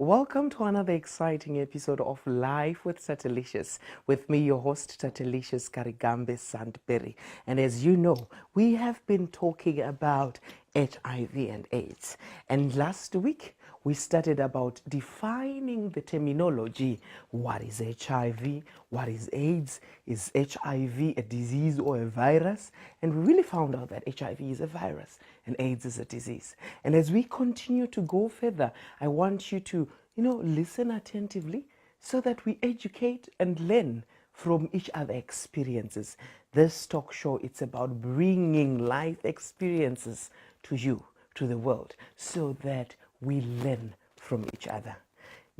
Welcome to another exciting episode of Life with Tatelicious. With me, your host, Tatelicious Karigambe Sandberg. And as you know, we have been talking about HIV and AIDS. And last week, we started about defining the terminology. What is HIV? What is AIDS? Is HIV a disease or a virus? And we really found out that HIV is a virus and AIDS is a disease. And as we continue to go further, I want you to, listen attentively so that we educate and learn from each other experiences. This talk show, it's about bringing life experiences to you, to the world, so that we learn from each other.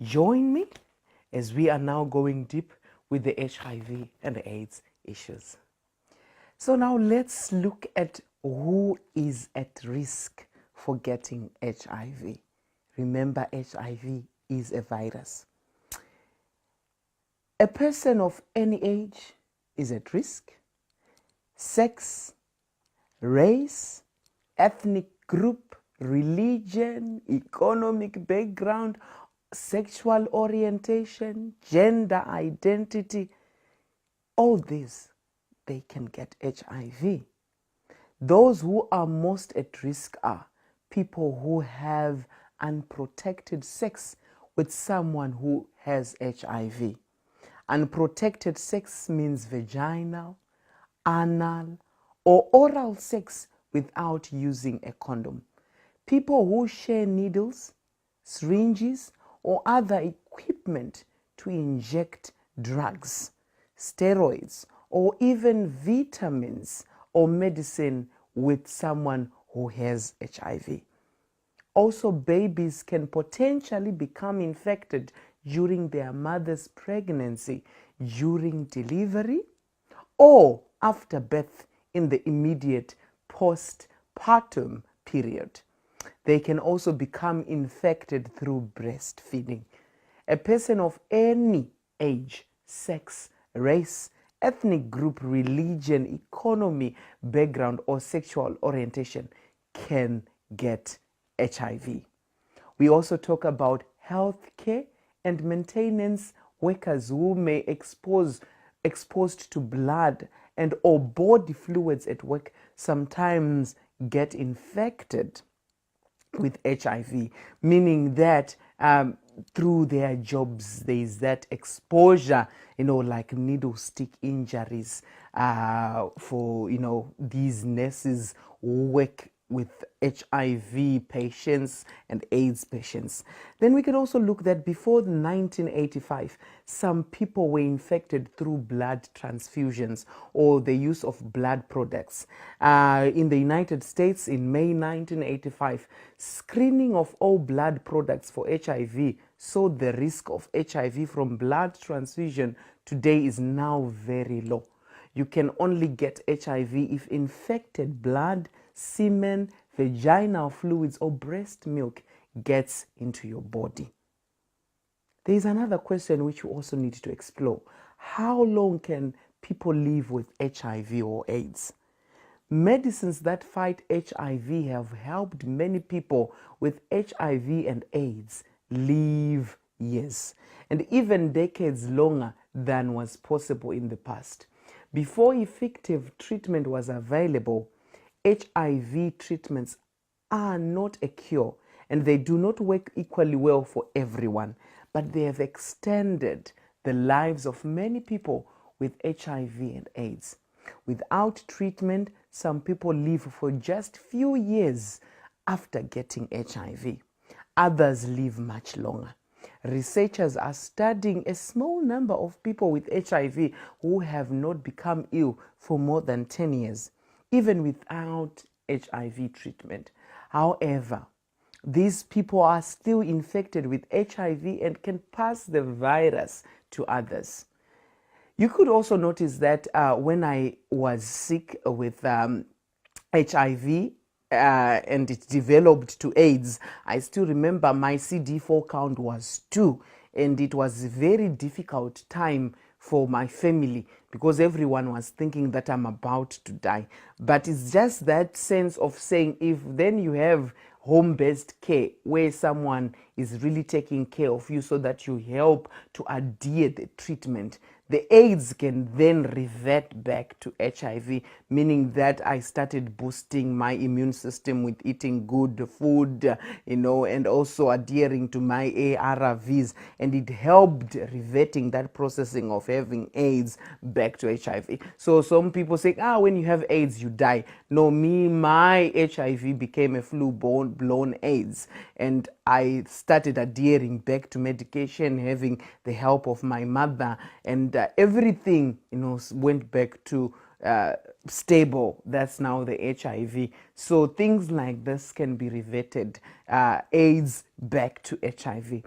Join me as we are now going deep with the HIV and AIDS issues. So now let's look at who is at risk for getting HIV. Remember, HIV is a virus. A person of any age is at risk. Sex, race, ethnic group, religion, economic background, sexual orientation, gender identity, all these, they can get HIV. Those who are most at risk are people who have unprotected sex with someone who has HIV. Unprotected sex means vaginal, anal, or oral sex without using a condom. People who share needles, syringes, or other equipment to inject drugs, steroids, or even vitamins or medicine with someone who has HIV. Also, babies can potentially become infected during their mother's pregnancy, during delivery, or after birth in the immediate postpartum period. They can also become infected through breastfeeding. A person of any age, sex, race, ethnic group, religion, economy, background, or sexual orientation can get HIV. We also talk about healthcare and maintenance workers who may exposed to blood and or body fluids at work sometimes get infected with HIV, meaning that through their jobs there is that exposure, like needle stick injuries for these nurses who work with HIV patients and AIDS patients. Then we can also look that before 1985, some people were infected through blood transfusions or the use of blood products. In the United States, in May 1985, screening of all blood products for HIV showed the risk of HIV from blood transfusion today is now very low. You can only get HIV if infected blood, semen, vaginal fluids, or breast milk gets into your body. There is another question which you also need to explore. How long can people live with HIV or AIDS? Medicines that fight HIV have helped many people with HIV and AIDS live years, and even decades longer than was possible in the past. Before effective treatment was available, HIV treatments are not a cure, and they do not work equally well for everyone, but they have extended the lives of many people with HIV and AIDS. Without treatment, some people live for just few years after getting HIV. Others live much longer. Researchers are studying a small number of people with HIV who have not become ill for more than 10 years, even without HIV treatment. However, these people are still infected with HIV and can pass the virus to others. You could also notice that when I was sick with HIV and it developed to AIDS, I still remember my CD4 count was 2, and it was a very difficult time for my family because everyone was thinking that I'm about to die. But it's just that sense of saying, if then you have home-based care where someone is really taking care of you so that you help to adhere the treatment, the AIDS can then revert back to HIV, meaning that I started boosting my immune system with eating good food, and also adhering to my ARVs, and it helped reverting that processing of having AIDS back to HIV. So some people say, when you have AIDS, you die. No, my HIV became a full-blown AIDS, and I started adhering back to medication, having the help of my mother, and everything, went back to stable. That's now the HIV. So things like this can be reverted, AIDS back to HIV.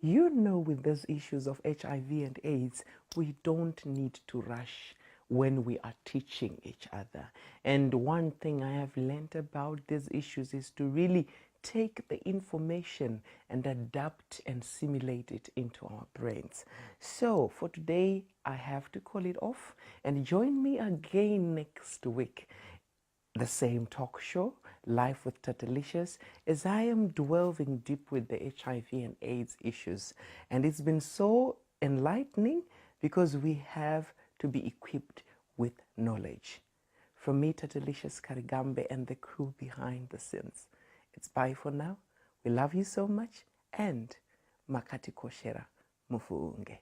With those issues of HIV and AIDS, we don't need to rush when we are teaching each other. And one thing I have learned about these issues is to really take the information and adapt and simulate it into our brains. So for today, I have to call it off, and join me again next week, the same talk show, Life with Tatelicious, as I am delving deep with the HIV and AIDS issues. And it's been so enlightening because we have to be equipped with knowledge. From me, Tatelicious Karigambe, and the crew behind the scenes, it's bye for now. We love you so much, and makati koshera mufuunge.